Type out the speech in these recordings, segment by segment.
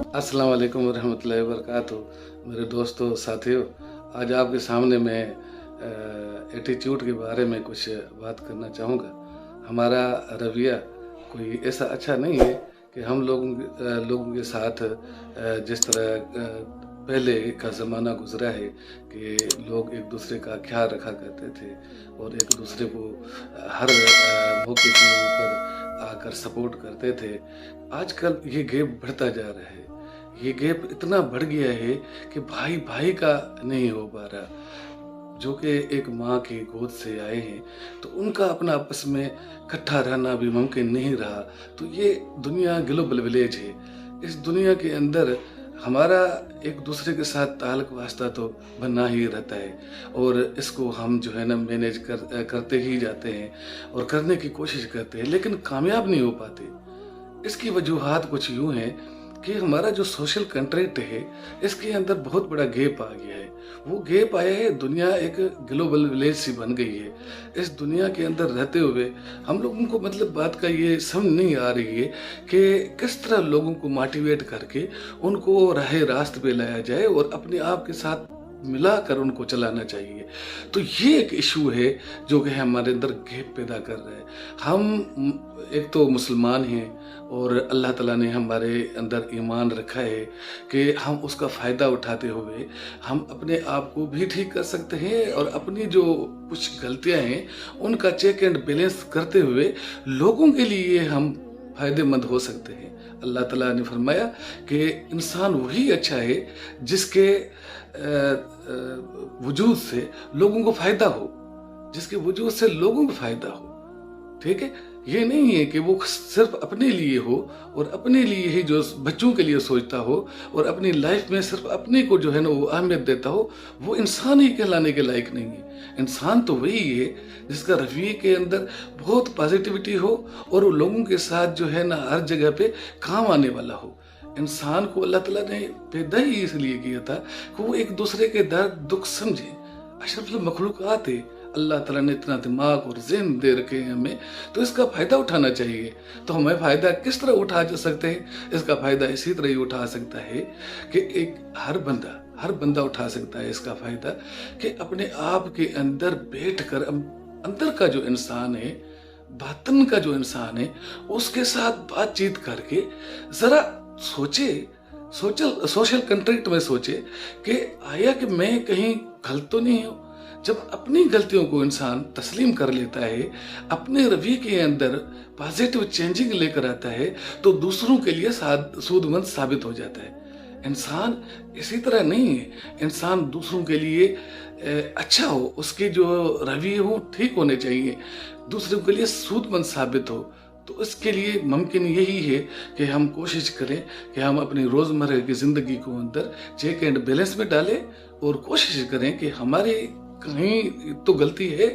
अस्सलाम वालेकुम वरहमतुल्लाहि वबरकातुहू। मेरे दोस्तों साथियों, आज आपके सामने मैं एटीट्यूड के बारे में कुछ बात करना चाहूँगा। हमारा रवैया कोई ऐसा अच्छा नहीं है कि हम लोगों के साथ जिस तरह पहले का ज़माना गुज़रा है कि लोग एक दूसरे का ख्याल रखा करते थे और एक दूसरे को हर मौके के ऊपर आकर सपोर्ट करते थे। आजकल ये गैप बढ़ता जा रहा है। ये गैप इतना बढ़ गया है कि भाई भाई का नहीं हो पा रहा। जो कि एक माँ की गोद से आए हैं तो उनका अपना आपस में इकट्ठा रहना भी मुमकिन नहीं रहा। तो ये दुनिया ग्लोबल विलेज है। इस दुनिया के अंदर हमारा एक दूसरे के साथ ताल्लुक वास्ता तो बना ही रहता है और इसको हम जो है ना मैनेज करते ही जाते हैं और करने की कोशिश करते हैं, लेकिन कामयाब नहीं हो पाते। इसकी वजूहात कुछ यूँ हैं कि हमारा जो सोशल कंट्रैक्ट है इसके अंदर बहुत बड़ा गैप आ गया है। वो गैप आया है, दुनिया एक ग्लोबल विलेज सी बन गई है। इस दुनिया के अंदर रहते हुए हम लोगों को मतलब बात का ये समझ नहीं आ रही है कि किस तरह लोगों को मोटिवेट करके उनको राह रास्त पे लाया जाए और अपने आप के साथ मिलाकर उनको चलाना चाहिए। तो ये एक इशू है जो कि हमारे अंदर गैप पैदा कर रहा है। हम एक तो मुसलमान हैं और अल्लाह ताला ने हमारे अंदर ईमान रखा है कि हम उसका फ़ायदा उठाते हुए हम अपने आप को भी ठीक कर सकते हैं और अपनी जो कुछ गलतियां हैं उनका चेक एंड बैलेंस करते हुए लोगों के लिए हम फ़ायदेमंद हो सकते हैं। अल्लाह ताला ने फरमाया कि इंसान वही अच्छा है जिसके वजूद से लोगों को फ़ायदा हो, जिसके वजूद से लोगों को फ़ायदा हो। ठीक है, ये नहीं है कि वो सिर्फ अपने लिए हो और अपने लिए ही जो बच्चों के लिए सोचता हो और अपनी लाइफ में सिर्फ अपने को जो है ना वो अहमियत देता हो। वो इंसान ही कहलाने के लायक नहीं है। इंसान तो वही है जिसका रवैये के अंदर बहुत पॉजिटिविटी हो और वो लोगों के साथ जो है ना हर जगह पे काम आने वाला हो। इंसान को अल्लाह ताला ने पैदा ही इसलिए किया था कि वो एक दूसरे के दर्द दुख समझे। अशरफुल मखलूक़ात है। अल्लाह ताला ने इतना दिमाग और ज़हन दे रखे हैं हमें, तो इसका फ़ायदा उठाना चाहिए। तो हमें फ़ायदा किस तरह उठा जा सकते हैं? इसका फ़ायदा इसी तरह ही उठा सकता है कि एक हर बंदा उठा सकता है इसका फ़ायदा कि अपने आप के अंदर बैठकर अंदर का जो इंसान है, बातन का जो इंसान है, उसके साथ बातचीत करके ज़रा सोशल कंट्रैक्ट में सोचे कि आया कि मैं कहीं गलत तो नहीं हूँ। जब अपनी गलतियों को इंसान तस्लीम कर लेता है, अपने रवैये के अंदर पॉजिटिव चेंजिंग लेकर आता है, तो दूसरों के लिए सूदमंद साबित हो जाता है। इंसान इसी तरह नहीं है। इंसान दूसरों के लिए अच्छा हो, उसके जो रवैये हो ठीक होने चाहिए, दूसरों के लिए सूदमंद साबित हो। तो इसके लिए मुमकिन यही है कि हम कोशिश करें कि हम अपनी रोज़मर्रा की ज़िंदगी को अंदर चेक एंड बैलेंस में डालें और कोशिश करें कि हमारे कहीं तो गलती है,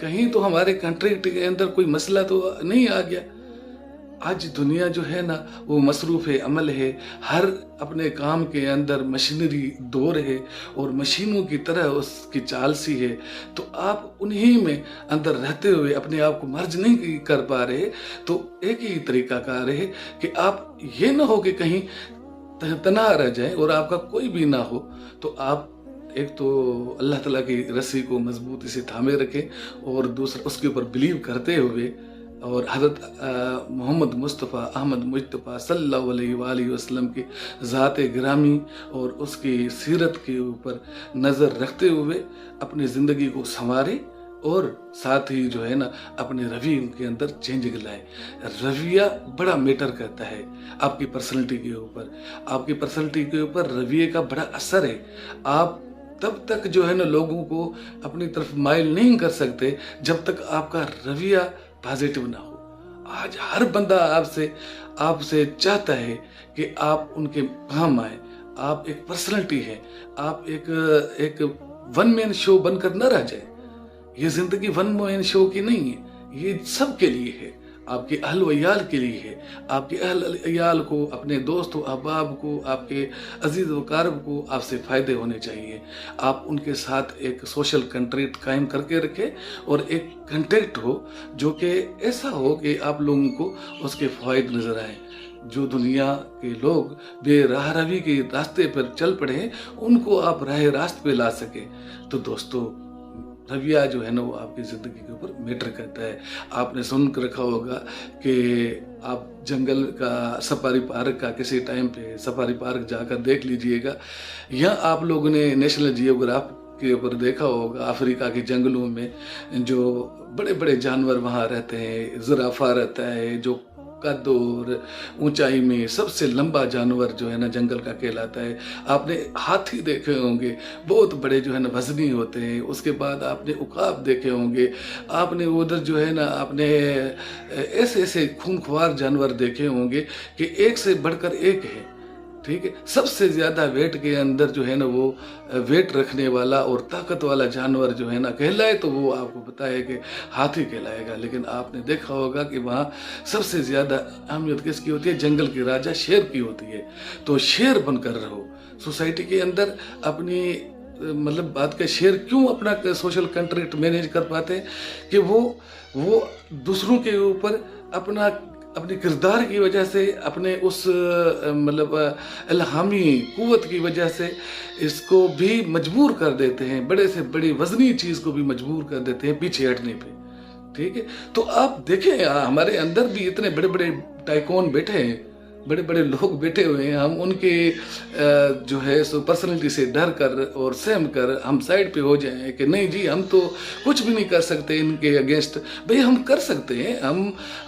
कहीं तो हमारे कंट्रैक्ट के अंदर कोई मसला तो नहीं आ गया। आज दुनिया जो है ना वो मसरूफ़ अमल है। हर अपने काम के अंदर मशीनरी दौर है और मशीनों की तरह उसकी चाल सी है। तो आप उन्हीं में अंदर रहते हुए अपने आप को मर्ज नहीं कर पा रहे। तो एक ही तरीका कार है कि आप ये ना हो कि कहीं तनहा रह जाए और आपका कोई भी ना हो। तो आप एक तो अल्लाह ताला की रस्सी को मजबूती से थामे रखें और दूसरा उसके ऊपर बिलीव करते हुए और हज़रत मोहम्मद मुस्तफ़ा अहमद मुज्तबा सल्लल्लाहु अलैहि वसल्लम की ज़ात गिरामी और उसकी सीरत के ऊपर नज़र रखते हुए अपनी ज़िंदगी को संवारें और साथ ही जो है ना अपने रवैये के अंदर चेंजिंग लाएं। रवैया बड़ा मैटर करता है आपकी पर्सनैलिटी के ऊपर। आपकी पर्सनैलिटी के ऊपर रवैये का बड़ा असर है। आप तब तक जो है ना लोगों को अपनी तरफ माइल नहीं कर सकते जब तक आपका रवैया पॉजिटिव ना हो। आज हर बंदा आपसे चाहता है कि आप उनके काम आए। आप एक पर्सनैलिटी है। आप एक वन मैन शो बनकर न रह जाए। ये जिंदगी वन मैन शो की नहीं है, ये सबके लिए है। آپ کے اہل و عیال کے لیے ہے. آپ کے اہل عیال کو، اپنے دوست و احباب کو، آپ کے عزیز و اقارب کو آپ سے فائدے ہونے چاہیے. آپ ان کے ساتھ ایک سوشل کنٹریکٹ قائم کر کے رکھیں اور ایک کنٹیکٹ ہو جو کہ ایسا ہو کہ آپ لوگوں کو اس کے فوائد نظر آئیں. جو دنیا کے لوگ بے راہ روی کے راستے پر چل پڑے ہیں ان کو آپ راہ راست پہ لا سکیں. تو دوستو، رویہ جو ہے نا وہ آپ کی زندگی کے اوپر میٹر کرتا ہے. آپ نے سن کر رکھا ہوگا کہ آپ جنگل کا سفاری پارک کا کسی ٹائم پہ سفاری پارک جا کر دیکھ لیجئے گا، یا آپ لوگوں نے نیشنل جیوگراف کے اوپر دیکھا ہوگا افریقہ کے جنگلوں میں جو بڑے بڑے جانور وہاں رہتے ہیں. زرافہ رہتا ہے جو قد اور اونچائی میں سب سے لمبا جانور جو ہے نا جنگل کا کہلاتا ہے. آپ نے ہاتھی دیکھے ہوں گے، بہت بڑے جو ہے نا وزنی ہوتے ہیں. اس کے بعد آپ نے عقاب دیکھے ہوں گے. آپ نے ادھر جو ہے نا آپ نے ایسے ایسے خونخوار جانور دیکھے ہوں گے کہ ایک سے بڑھ کر ایک ہے. ٹھیک ہے، سب سے زیادہ ویٹ کے اندر جو ہے نا وہ ویٹ رکھنے والا اور طاقت والا جانور جو ہے نا کہلائے تو وہ آپ کو پتا ہے کہ ہاتھی کہلائے گا. لیکن آپ نے دیکھا ہوگا کہ وہاں سب سے زیادہ اہمیت کس کی ہوتی ہے؟ جنگل کی راجا شیر کی ہوتی ہے. تو شیر بن کر رہو. سوسائٹی کے اندر اپنی مطلب بات کا شیر کیوں اپنا سوشل کنٹریکٹ مینیج کر پاتے ہیں کہ وہ دوسروں کے اوپر اپنے کردار کی وجہ سے، اپنے اس مطلب الہامی قوت کی وجہ سے اس کو بھی مجبور کر دیتے ہیں، بڑے سے بڑی وزنی چیز کو بھی مجبور کر دیتے ہیں پیچھے ہٹنے پہ. ٹھیک ہے، تو آپ دیکھیں ہمارے اندر بھی اتنے بڑے بڑے ٹائکون بیٹھے ہیں، بڑے بڑے لوگ بیٹھے ہوئے ہیں. ہم ان کے جو ہے سو پرسنلٹی سے ڈر کر اور سہم کر ہم سائڈ پہ ہو جائیں کہ نہیں جی ہم تو کچھ بھی نہیں کر سکتے ان کے اگینسٹ. بھئی ہم کر سکتے ہیں،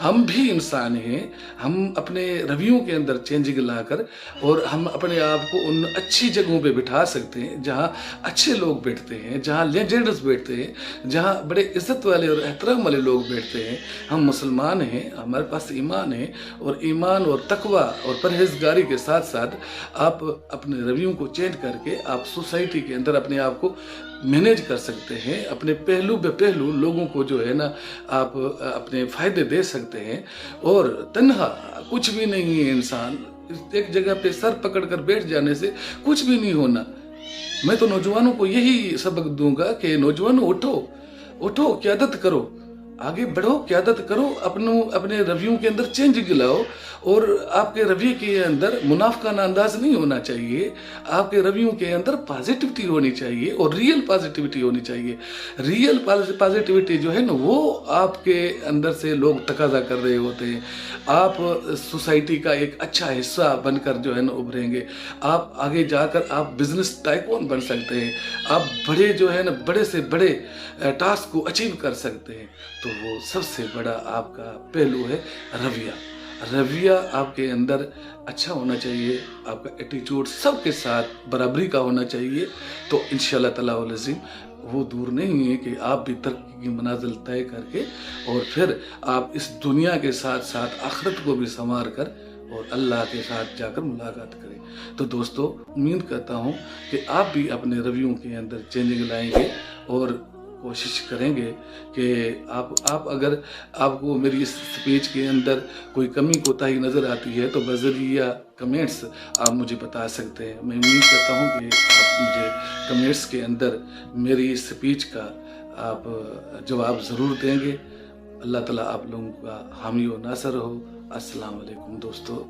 ہم بھی انسان ہیں. ہم اپنے رویوں کے اندر چینجنگ لا کر اور ہم اپنے آپ کو ان اچھی جگہوں پہ بٹھا سکتے ہیں جہاں اچھے لوگ بیٹھتے ہیں، جہاں لیجنڈز بیٹھتے ہیں، جہاں بڑے عزت والے اور احترام والے لوگ بیٹھتے ہیں. ہم مسلمان ہیں، ہمارے پاس ایمان ہے، اور ایمان اور تقوی اور پرہیزگاری کے ساتھ ساتھ آپ اپنے رویوں کو چینج کر کے آپ سوسائٹی کے اندر اپنے آپ کو مینیج کر سکتے ہیں. اپنے پہلو بے پہلو لوگوں کو جو ہے نا آپ اپنے فائدے دے سکتے ہیں. اور تنہا کچھ بھی نہیں ہے انسان، ایک جگہ پہ سر پکڑ کر بیٹھ جانے سے کچھ بھی نہیں ہونا. میں تو نوجوانوں کو یہی سبق دوں گا کہ نوجوانوں اٹھو، قیادت کرو، آگے بڑھو، قیادت کرو، اپنے رویوں کے اندر چینج لاؤ. اور آپ کے رویے کے اندر منافقانہ انداز نہیں ہونا چاہیے. آپ کے رویوں کے اندر پازیٹیوٹی ہونی چاہیے اور ریئل پازیٹیوٹی ہونی چاہیے. ریئل پازیٹیوٹی جو ہے نا وہ آپ کے اندر سے لوگ تقاضا کر رہے ہوتے ہیں. آپ سوسائٹی کا ایک اچھا حصہ بن کر جو ہے نا ابھریں گے. آپ آگے جا کر آپ بزنس ٹائکون بن سکتے ہیں. آپ بڑے جو ہے نا بڑے سے بڑے ٹاسک کو اچیو کر سکتے ہیں. تو وہ سب سے بڑا آپ کا پہلو ہے رویہ آپ کے اندر اچھا ہونا چاہیے. آپ کا ایٹیچیوڈ سب کے ساتھ برابری کا ہونا چاہیے. تو انشاءاللہ تعالی العظیم وہ دور نہیں ہے کہ آپ بھی ترقی کی منازل طے کر کے اور پھر آپ اس دنیا کے ساتھ ساتھ آخرت کو بھی سنوار کر اور اللہ کے ساتھ جا کر ملاقات کریں. تو دوستو، امید کرتا ہوں کہ آپ بھی اپنے رویوں کے اندر چینجنگ لائیں گے اور کوشش کریں گے کہ آپ اگر آپ کو میری اس سپیچ کے اندر کوئی کمی کوتاہی نظر آتی ہے تو بذریعہ کمنٹس آپ مجھے بتا سکتے ہیں. میں امید کرتا ہوں کہ آپ مجھے کمنٹس کے اندر میری اس سپیچ کا آپ جواب ضرور دیں گے. اللہ تعالیٰ آپ لوگوں کا حامی و ناصر ہو. السلام علیکم دوستو.